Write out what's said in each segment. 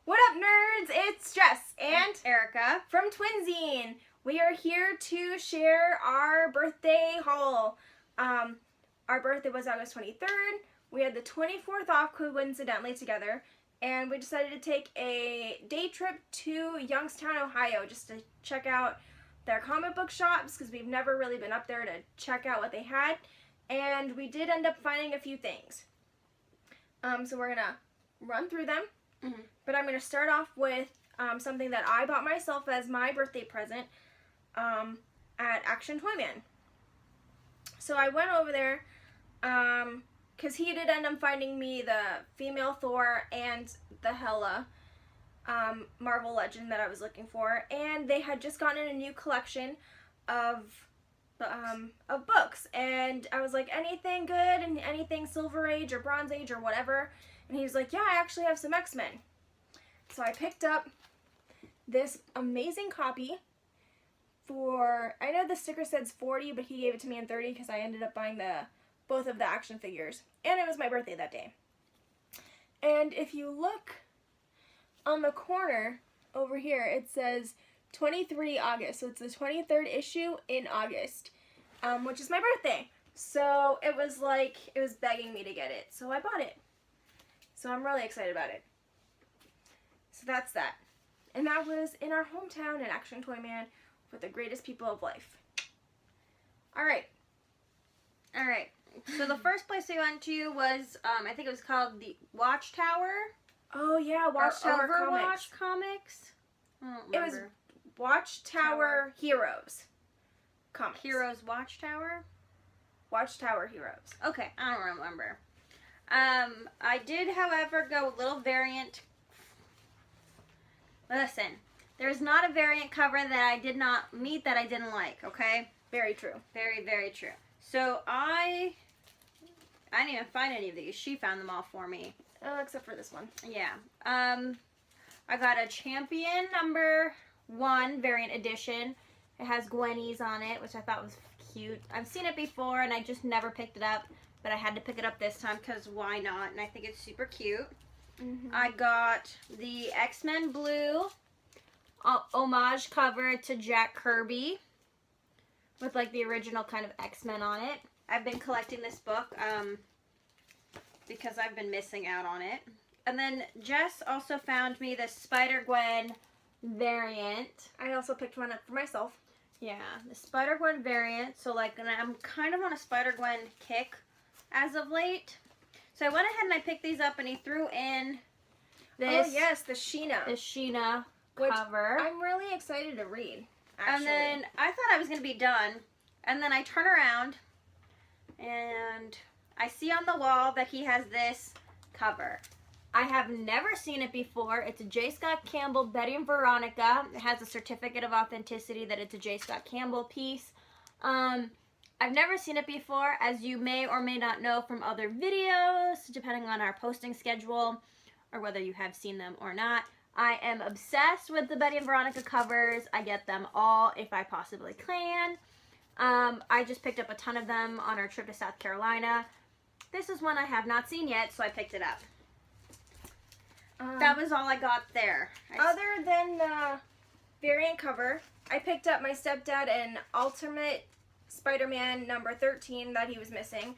What up, nerds? It's Jess and Erica from Twinzine. We are here to share our birthday haul. Our birthday was August 23rd. We had the 24th off coincidentally together, and we decided to take a day trip to Youngstown, Ohio, just to check out their comic book shops because we've never really been up there to check out what they had, and we did end up finding a few things. So we're gonna run through them. But I'm going to start off with something that I bought myself as my birthday present at Action Toyman. So I went over there because he did end up finding me the female Thor and the Hela Marvel Legend that I was looking for. And they had just gotten a new collection of books. And I was like, anything good and anything Silver Age or Bronze Age or whatever. And he was like, yeah, I actually have some X-Men. So I picked up this amazing copy for, I know the sticker says 40, but he gave it to me in 30 because I ended up buying both of the action figures. And it was my birthday that day. And if you look on the corner over here, it says 23 August. So it's the 23rd issue in August, which is my birthday. So it was begging me to get it. So I bought it. So I'm really excited about it. So that's that. And that was in our hometown at Action Toyman with the greatest people of life. Alright. Alright. So the first place we went to was, I think it was called the Watchtower. Oh yeah, Watchtower Overwatch Comics. I don't remember. It was Watchtower Heroes Comics. Heroes Watchtower? Watchtower Heroes. Okay, I don't remember. I did, however, go a little variant. Listen, there's not a variant cover that I did not meet that I didn't like, okay? Very true. Very, very true. So I didn't even find any of these. She found them all for me. Oh, except for this one. Yeah. I got a Champion #1 variant edition. It has Gwenny's on it, which I thought was cute. I've seen it before, and I just never picked it up. But I had to pick it up this time because why not? And I think it's super cute. I got the X-Men Blue homage cover to Jack Kirby with like the original kind of X-Men on it. I've been collecting this book because I've been missing out on it. And then Jess also found me the Spider-Gwen variant. I also picked one up for myself. Yeah, the Spider-Gwen variant. So like, and I'm kind of on a Spider-Gwen kick as of late. So I went ahead and I picked these up, and he threw in this. Oh yes, the Sheena. The Sheena Which cover. I'm really excited to read, actually. And then I thought I was going to be done. And then I turn around and I see on the wall that he has this cover. I have never seen it before. It's a J. Scott Campbell, Betty and Veronica. It has a certificate of authenticity that it's a J. Scott Campbell piece. I've never seen it before, as you may or may not know from other videos, depending on our posting schedule, or whether you have seen them or not. I am obsessed with the Betty and Veronica covers. I get them all if I possibly can. I just picked up a ton of them on our trip to South Carolina. This is one I have not seen yet, so I picked it up. That was all I got there. Other than the variant cover, I picked up my stepdad an Ultimate Spider-Man #13 that he was missing,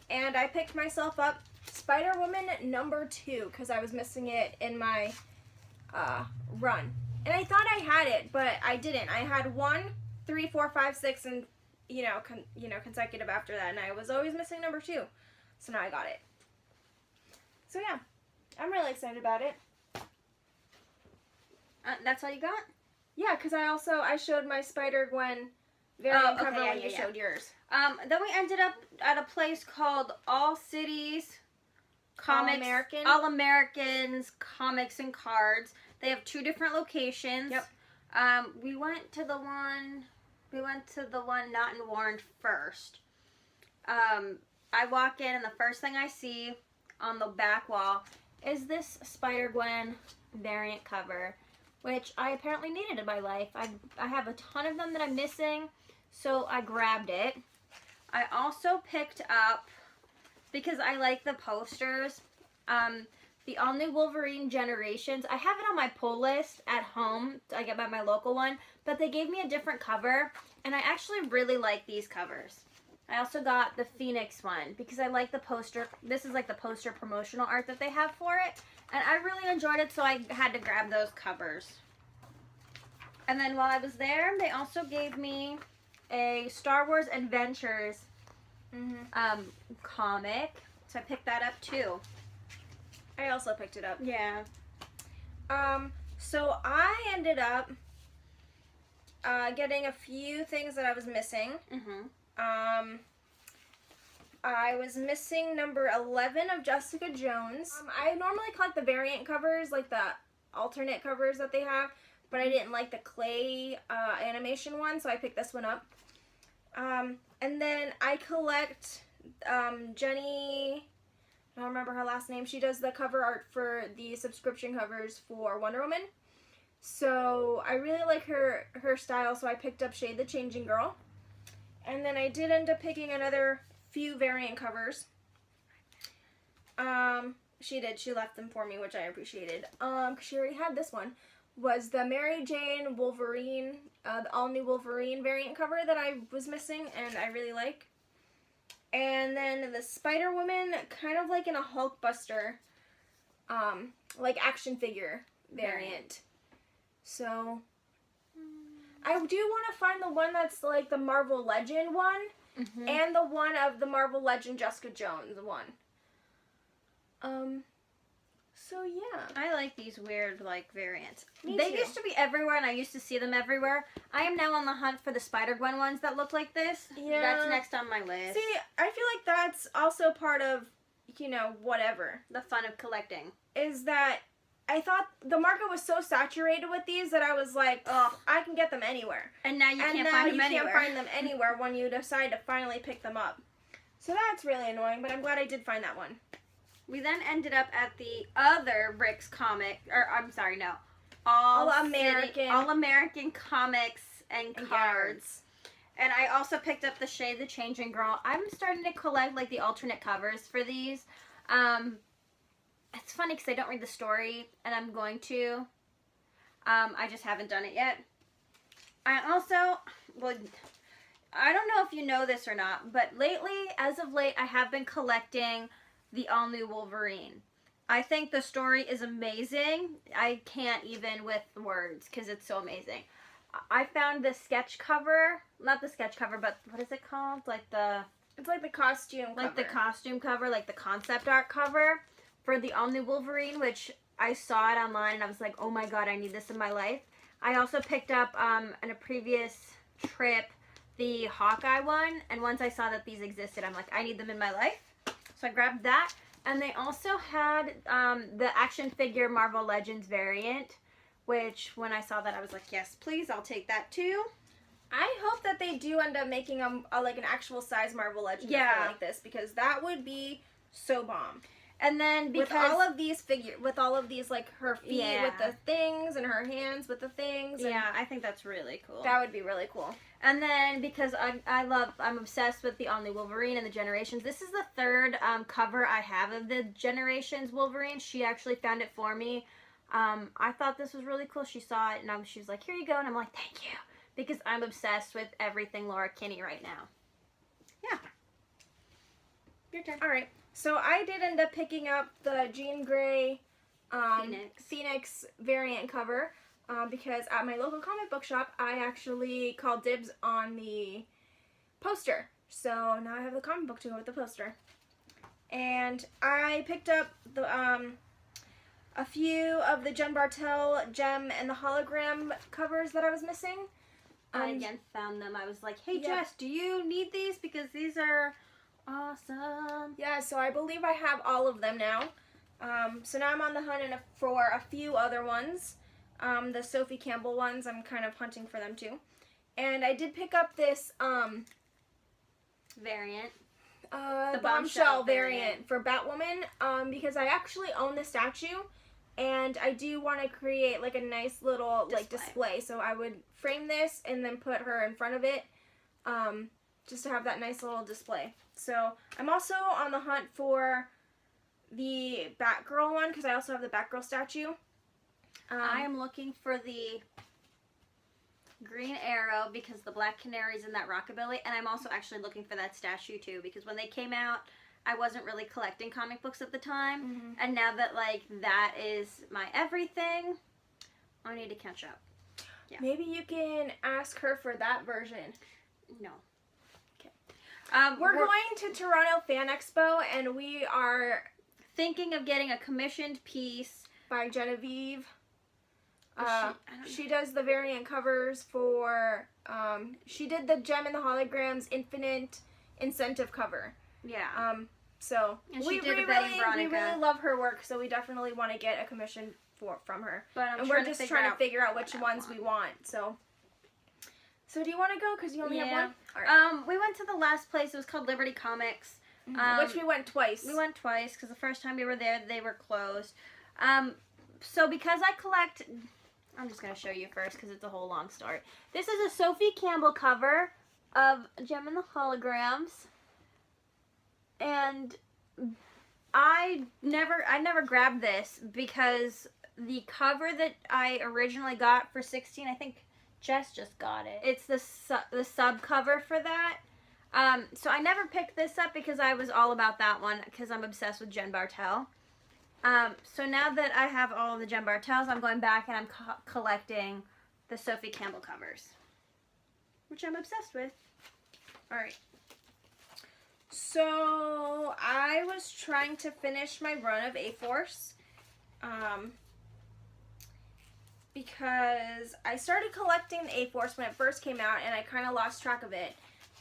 and I picked myself up Spider-Woman #2 because I was missing it in my run, and I thought I had it, but I didn't. I had 1, 3, 4, 5, 6, and consecutive after that, and I was always missing #2, so now I got it. So yeah, I'm really excited about it. That's all you got? Yeah, because I showed my Spider-Gwen variant cover when you showed yours. Then we ended up at a place called All Cities Comics, All Americans Comics and Cards. They have 2 different locations. Yep. We went to the one not in Warren first. I walk in, and the first thing I see on the back wall is this Spider-Gwen variant cover, which I apparently needed in my life. I have a ton of them that I'm missing, so I grabbed it. I also picked up, because I like the posters, the all-new Wolverine Generations. I have it on my pull list at home. I get by my local one. But they gave me a different cover. And I actually really like these covers. I also got the Phoenix one because I like the poster. This is like the poster promotional art that they have for it. And I really enjoyed it, so I had to grab those covers. And then while I was there, they also gave me a Star Wars Adventures comic. So I picked that up too. I also picked it up. Yeah. So I ended up getting a few things that I was missing. I was missing number 11 of Jessica Jones. I normally collect the variant covers, like the alternate covers that they have, but I didn't like the clay animation one, so I picked this one up. And then I collect Jenny, I don't remember her last name. She does the cover art for the subscription covers for Wonder Woman. So I really like her style, so I picked up Shade the Changing Girl. And then I did end up picking another few variant covers. She did. She left them for me, which I appreciated. 'Cause she already had this one. Was the Mary Jane Wolverine, the all-new Wolverine variant cover that I was missing, and I really like. And then the Spider-Woman, kind of like in a Hulkbuster, like action figure variant. So I do want to find the one that's like the Marvel Legend one, and the one of the Marvel Legend Jessica Jones one. So yeah. I like these weird like variants. Me They too. used to be everywhere and I used to see them everywhere. I am now on the hunt for the Spider-Gwen ones that look like this. Yeah. That's next on my list. See, I feel like that's also part of, you know, whatever. The fun of collecting. Is that I thought the market was so saturated with these that I was like, oh, I can get them anywhere. And now you And can't now find them you anywhere. can't find them anywhere when you decide to finally pick them up. So that's really annoying, but I'm glad I did find that one. We then ended up at the other Rick's comic, or I'm sorry, no. All American comics and cards. And I also picked up the Shade the Changing Girl. I'm starting to collect like the alternate covers for these. It's funny because I don't read the story, and I'm going to. I just haven't done it yet. I also, well, I don't know if you know this or not, but lately, as of late, I have been collecting the all-new Wolverine. I think the story is amazing. I can't even with words because it's so amazing. I found the sketch cover, not the sketch cover, but what is it called? Like the... It's like the costume cover. Like the costume cover, like the concept art cover for the all-new Wolverine, which I saw it online and I was like, oh my god, I need this in my life. I also picked up on a previous trip the Hawkeye one, and once I saw that these existed, I'm like, I need them in my life. So I grabbed that, and they also had the action figure Marvel Legends variant, which when I saw that, I was like, yes, please, I'll take that too. I hope that they do end up making like an actual size Marvel Legends like this, because that would be so bomb. And then because with all of these with all of these like her feet with the things and her hands with the things. Yeah, I think that's really cool. That would be really cool. And then because I'm obsessed with the all-new Wolverine and the Generations. This is the third cover I have of the Generations Wolverine. She actually found it for me. I thought this was really cool. She saw it and she was like, here you go. And I'm like, thank you. Because I'm obsessed with everything Laura Kinney right now. Yeah. Your turn. All right. So I did end up picking up the Jean Grey Phoenix variant cover because at my local comic book shop, I actually called dibs on the poster. So now I have the comic book to go with the poster. And I picked up the a few of the Jen Bartel Gem and the hologram covers that I was missing. I again found them. I was like, hey, Jess, do you need these? Because these are awesome. Yeah, so I believe I have all of them now. So now I'm on the hunt for a few other ones. The Sophie Campbell ones, I'm kind of hunting for them too. And I did pick up this variant. The bombshell variant for Batwoman because I actually own the statue. And I do want to create like a nice little display. So I would frame this and then put her in front of it just to have that nice little display. So I'm also on the hunt for the Batgirl one because I also have the Batgirl statue. I am looking for the Green Arrow because the Black Canary's in that Rockabilly, and I'm also actually looking for that statue too because when they came out, I wasn't really collecting comic books at the time, and now that like that is my everything, I need to catch up. Yeah. Maybe you can ask her for that version. No. We're going to Toronto Fan Expo, and we are thinking of getting a commissioned piece by Genevieve. She She does the variant covers for. She did the Gem and the Holograms Infinite incentive cover. Yeah. So and we really love her work, so we definitely want to get a commission from her. But we're just trying to figure out which ones we want. So do you want to go? Because you only have one? All right. We went to the last place. It was called Liberty Comics. Which we went twice. We went twice because the first time we were there, they were closed. So because I collect... I'm just going to show you first because it's a whole long story. This is a Sophie Campbell cover of Gem and the Holograms. And I never grabbed this because the cover that I originally got for 16, I think... Jess just got it. It's the sub cover for that. So I never picked this up because I was all about that one because I'm obsessed with Jen Bartel. So now that I have all of the Jen Bartels, I'm going back and I'm collecting the Sophie Campbell covers, which I'm obsessed with. All right. So I was trying to finish my run of A-Force. Because I started collecting the A-Force when it first came out, and I kind of lost track of it.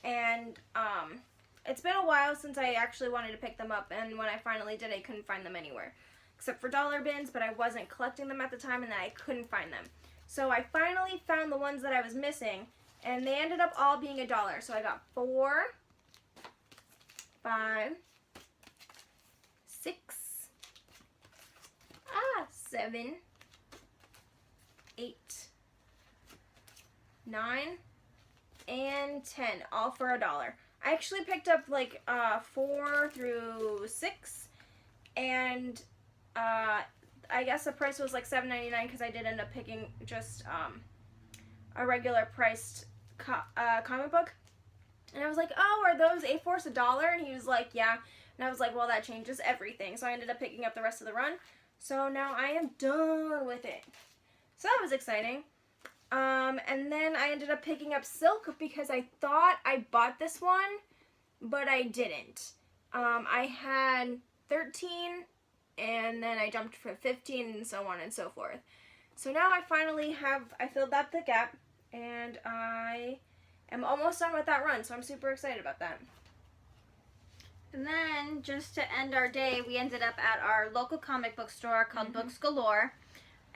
And it's been a while since I actually wanted to pick them up, and when I finally did, I couldn't find them anywhere. Except for dollar bins, but I wasn't collecting them at the time, and then I couldn't find them. So I finally found the ones that I was missing, and they ended up all being $1. So I got 4, 5, 6, 7, 8, 9, and 10, all for $1. I actually picked up like 4 through 6, and I guess the price was like $7.99 because I did end up picking just a regular priced comic book. And I was like, oh, are those A-Force $1? And he was like, yeah. And I was like, well, that changes everything. So I ended up picking up the rest of the run. So now I am done with it. So that was exciting. And then I ended up picking up Silk because I thought I bought this one, but I didn't. I had 13, and then I jumped for 15, and so on and so forth. So now I finally I filled up the gap, and I am almost done with that run, so I'm super excited about that. And then, just to end our day, we ended up at our local comic book store called Books Galore.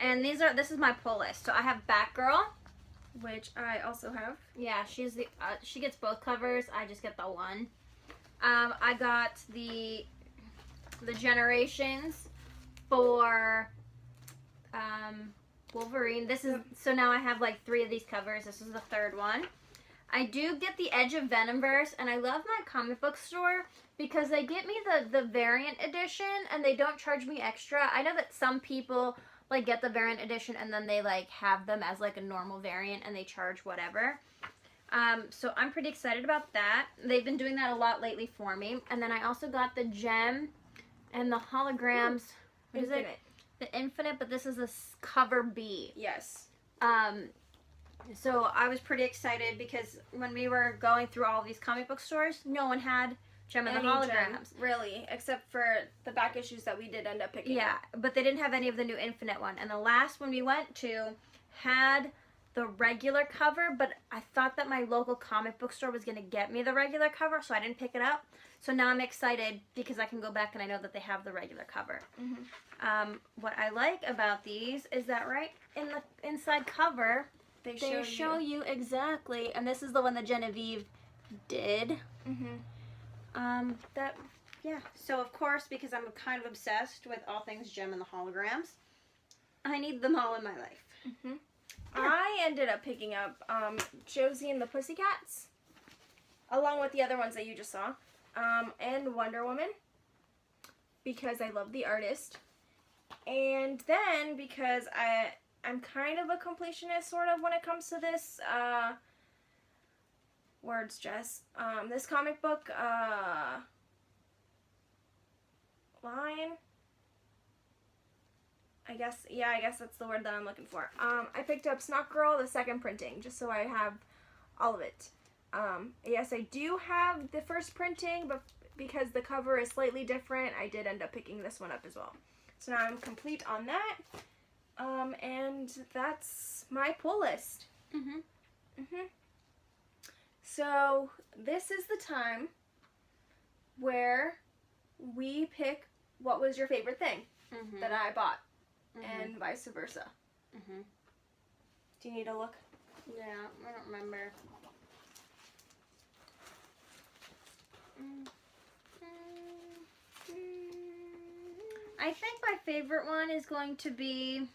And this is my pull list. So I have Batgirl, which I also have. Yeah, she gets both covers. I just get the one. I got the Generations for Wolverine. So now I have like 3 of these covers. This is the 3rd one. I do get the Edge of Venomverse, and I love my comic book store because they get me the variant edition, and they don't charge me extra. I know that some people like get the variant edition and then they like have them as like a normal variant and they charge whatever. So I'm pretty excited about that. They've been doing that a lot lately for me. And then I also got the Gem and the Holograms. What is it? The Infinite, but this is a cover B. Yes. So I was pretty excited because when we were going through all these comic book stores, no one had Gem and the Holograms. Gem, really, except for the back issues that we did end up picking up. But they didn't have any of the new Infinite one. And the last one we went to had the regular cover, but I thought that my local comic book store was going to get me the regular cover, so I didn't pick it up. So now I'm excited because I can go back and I know that they have the regular cover. What I like about these is that right in the inside cover, they show you exactly, and this is the one that Genevieve did. So of course, because I'm kind of obsessed with all things Gem and the Holograms, I need them all in my life. I ended up picking up Josie and the Pussycats, along with the other ones that you just saw, and Wonder Woman. because I love the artist, and then because I'm kind of a completionist sort of when it comes to this words, Jess. This comic book line. I guess that's the word that I'm looking for. I picked up Snot Girl, the second printing, just so I have all of it. Yes, I do have the first printing, but because the cover is slightly different, I did end up picking this one up as well. So now I'm complete on that. And that's my pull list. So this is the time where we pick what was your favorite thing that I bought, and vice versa. Do you need to look? Yeah, I don't remember. I think my favorite one is going to be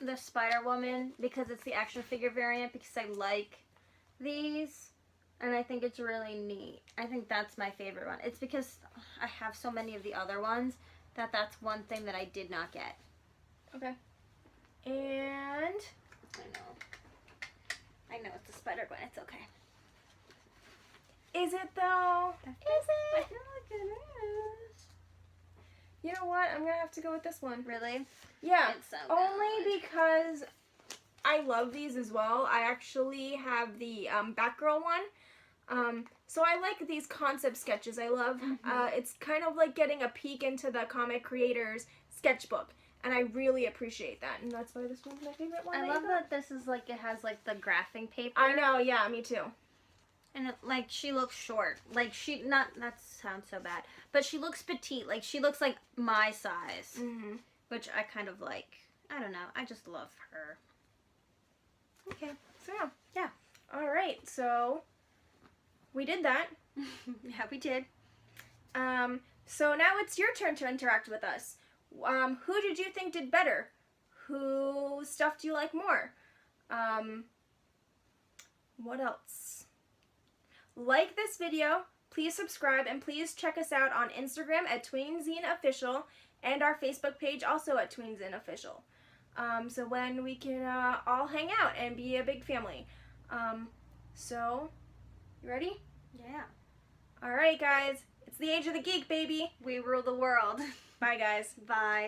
the Spider-Woman, because it's the action figure variant, because I like these and I think it's really neat. I think that's my favorite one. It's because I have so many of the other ones that's one thing that I did not get. Okay. And I know it's a Spider-Gwen. It's okay. Is it though? Is it? I feel like it is. You know what? I'm gonna have to go with this one. Really? Yeah. It's so only good. because I love these as well. I actually have the Batgirl one. So I like these concept sketches. I love, it's kind of like getting a peek into the comic creator's sketchbook. And I really appreciate that. And that's why this one's my favorite one. I love that this is like, it has like the graphing paper. I know, yeah, me too. And it, like, she looks short. Like, she, not, that sounds so bad. But she looks petite. Like, she looks like my size. Which I kind of like. I don't know. I just love her. Okay, so yeah. All right, so we did that. Yeah, we did. So now it's your turn to interact with us. Who did you think did better? Whose stuff do you like more? What else? Like this video, please subscribe, and please check us out on Instagram at TweenZineOfficial and our Facebook page also at TweenZineOfficial. So when we can all hang out and be a big family. So, you ready? Yeah. All right, guys. It's the age of the geek, baby. We rule the world. Bye, guys. Bye.